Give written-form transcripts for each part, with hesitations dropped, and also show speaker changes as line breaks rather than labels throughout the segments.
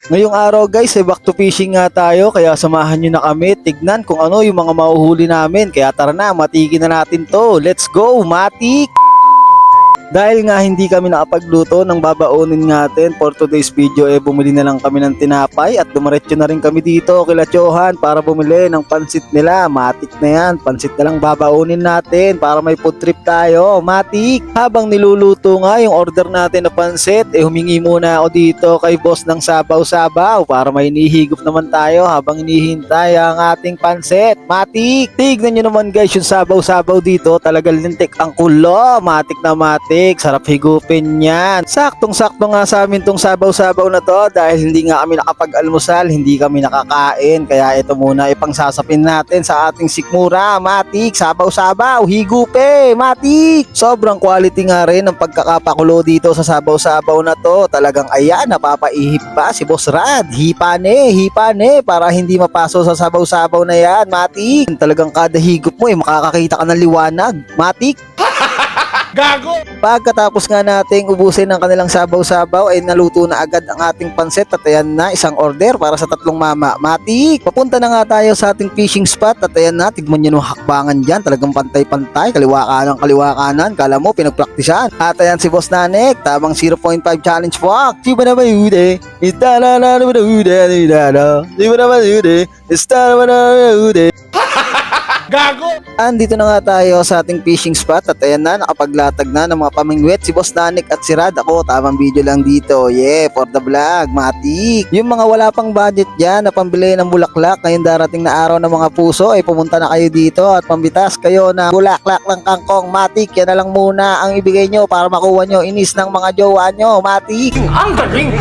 Ngayong araw guys, back to fishing nga tayo, kaya samahan nyo na kami tignan kung ano yung mga mahuhuli namin. Kaya tara na, matigin na natin to. Let's go, matik! Dahil nga hindi kami nakapagluto ng babaonin natin for today's video, bumili na lang kami ng tinapay at dumiretso na rin kami dito kila Chohan para bumili ng pansit nila. Matik na yan, pansit na lang babaonin natin para may food trip tayo. Matik! Habang niluluto nga yung order natin na pansit, humingi muna ako dito kay boss ng sabaw-sabaw para may inihigop naman tayo habang inihintay ang ating pansit. Matik! Tignan nyo naman guys yung sabaw-sabaw dito, talagang lintik ang kulo. Matik na matik! Sarap higupin yan. Saktong-sakto nga sa amin tong sabaw-sabaw na to dahil hindi nga kami nakapag-almusal, hindi kami nakakain. Kaya ito muna ipangsasapin natin sa ating sikmura. Matik, sabaw-sabaw, higupe, matik. Sobrang quality nga rin ng pagkakapakulo dito sa sabaw-sabaw na to. Talagang ayan, napapaihip pa si Boss Rad. Hipane para hindi mapaso sa sabaw-sabaw na yan. Matik, talagang kada higop mo makakakita ka ng liwanag. Matik.
Gago!
Pagkatapos nga nating ubusin ng kanilang sabaw-sabaw ay naluto na agad ang ating pansit at ayan na isang order para sa tatlong mama. Matik! Papunta na nga tayo sa ating fishing spot at ayan na, tigman nyo ng hakbangan dyan, talagang pantay-pantay, kaliwa kanan, kala mo pinagpraktisan. At ayan si Boss Nanek, tamang 0.5 challenge walk. Di ba naman yun eh?
Gago!
Andito na nga tayo sa ating fishing spot at ayan na, nakapaglatag na ng mga pamingwet si Boss Nanik at si Rad. Ako, tamang video lang dito. Yeah, for the vlog, matik. Yung mga wala pang budget dyan na pambili ng bulaklak ngayong darating na araw ng mga puso, pumunta na kayo dito at pambitas kayo na bulaklak ng kangkong. Matik, yan na lang muna ang ibigay nyo para makuha nyo inis ng mga jowa nyo. Matik.
Ang galing!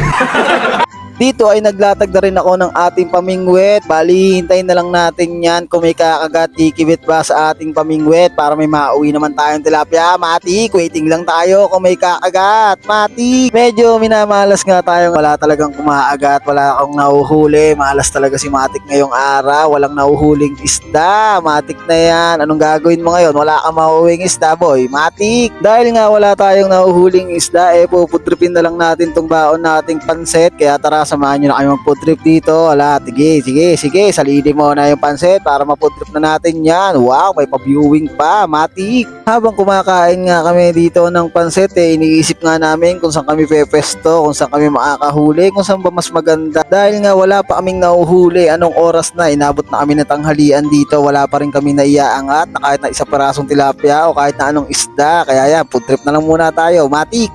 Dito ay naglatag na rin ako ng ating pamingwet. Bali, hintayin na lang natin yan kung may kakagat, ikibit ba sa ating pamingwet para may mauwi naman tayong tilapia. Matik, waiting lang tayo kung may kakagat. Matik, medyo minamalas nga tayo. Wala talagang kumaagat, wala akong nahuhuli. Malas talaga si Matik ngayong araw. Walang nahuhuling isda. Matik na yan. Anong gagawin mo ngayon? Wala kang mahuhuling isda, boy. Matik. Dahil nga wala tayong nahuhuling isda, puputripin na lang natin tong baon nating pansit. Kaya tara, samahan nyo na kayo mag-food trip dito. Wala, sige, salidi mo na yung pansit para ma-food trip na natin yan. Wow, may pa-viewing pa, matik. Habang kumakain nga kami dito ng pansit, iniisip nga namin kung saan kami pepesto, kung saan kami makakahuli, kung saan ba mas maganda. Dahil nga wala pa kaming nahuhuli, anong oras na, inabot na kami na tanghalian dito, wala pa rin kami naiaangat na kahit na isa parasong tilapia o kahit na anong isda. Kaya yan, food trip na lang muna tayo, matik.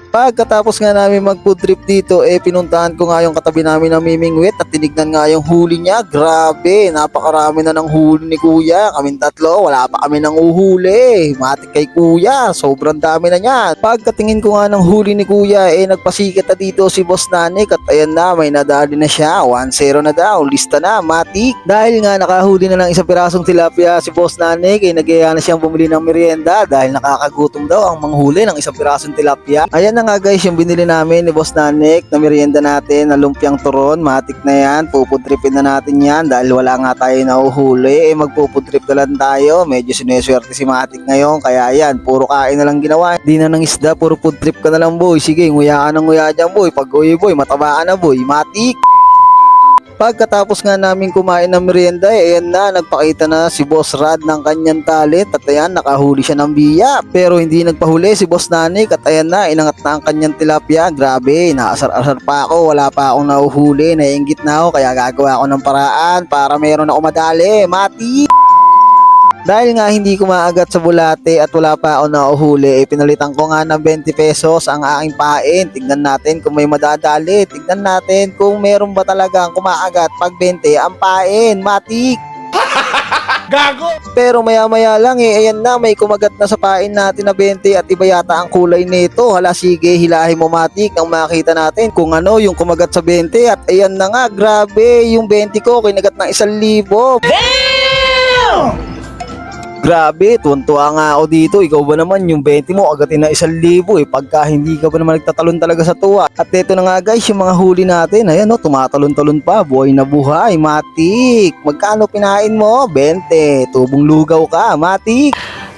Pagkatapos nga namin mag-food trip dito, pinuntahan ko nga yung katabi namin na mimingwit at tinignan nga yung huli niya. Grabe, napakarami na ng huli ni Kuya. Kaming tatlo, wala pa kami nang uhuli. Matik kay Kuya, sobrang dami na niyan. Pagkatingin ko nga ng huli ni Kuya, nagpasikit na dito si Boss Nanik at ayan na, may nadali na siya. 1-0 na daw, lista na, matik. Dahil nga nakahuli na ng isang pirasong tilapia si Boss Nanik, nagaya na siyang bumili ng merienda dahil nakakagutom daw ang manghuli ng isang pirasong tilapia. Ayan na nga guys yung binili namin ni Boss Nanik na merienda natin na lumpiang turon. Matik na yan, puputripin na natin yan dahil wala nga tayo nahuhuli. Magpuputrip na lang tayo, medyo sineswerte si Matik ngayon. Kaya yan, puro kain na lang ginawa, di na ng isda, puro food trip ka na lang boy. Sige, nguya ka ng nguya dyan boy, pag uwi boy, mataba ka na boy. Matik. Pagkatapos nga namin kumain ng merienda, ayan na, nagpakita na si Boss Rad ng kanyang talent at ayan, nakahuli siya ng biya. Pero hindi nagpahuli si Boss Nanik at ayan na, inangat na ang kanyang tilapia. Grabe, naasar-asar pa ako, wala pa akong nahuhuli, naiinggit na ako, kaya gagawa ako ng paraan para meron ako madali. Mati! Dahil nga hindi ko maagat sa bulate at wala pa ako nauhuli, pinalitan ko nga ng 20 pesos ang aking pain. Tignan natin kung may madadali. Tignan natin kung meron ba talagang kumaagat pag 20 ang pain. Matik!
Gago!
Pero maya-maya lang ayan na, may kumagat na sa pain natin na 20 at iba yata ang kulay nito. Hala, sige, hilahin mo Matik ang makita natin kung ano yung kumagat sa 20 at ayan na nga, grabe, yung 20 ko kinagat ng 1,000.
Damn!
Grabe, tuwan-tuwa nga ako dito. Ikaw ba naman yung 20 mo agatin na 1,000 pagka hindi ka ba naman nagtatalon talaga sa tuwa. At ito na nga guys, yung mga huli natin. Ayan tumatalon-talon pa, buhay na buhay. Matik, magkano pinain mo? 20, tubong lugaw ka, Matik.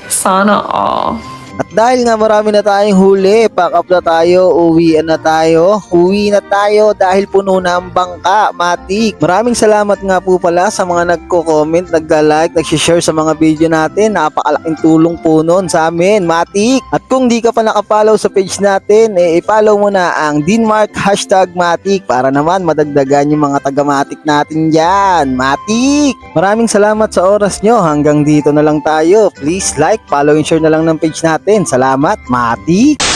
Sana all.
At dahil nga marami na tayong huli, pack up na tayo, uwi na tayo dahil puno na ang bangka, matik. Maraming salamat nga po pala sa mga nagko-comment, nagla-like, nag-share sa mga video natin. Napakalaking tulong po nun sa amin, matik. At kung di ka pa nakapollow sa page natin, i-follow mo na ang Denmark #matik para naman madagdagan yung mga taga-matik natin dyan, matik. Maraming salamat sa oras nyo. Hanggang dito na lang tayo. Please like, follow and share na lang ng page natin. Salamat, matik.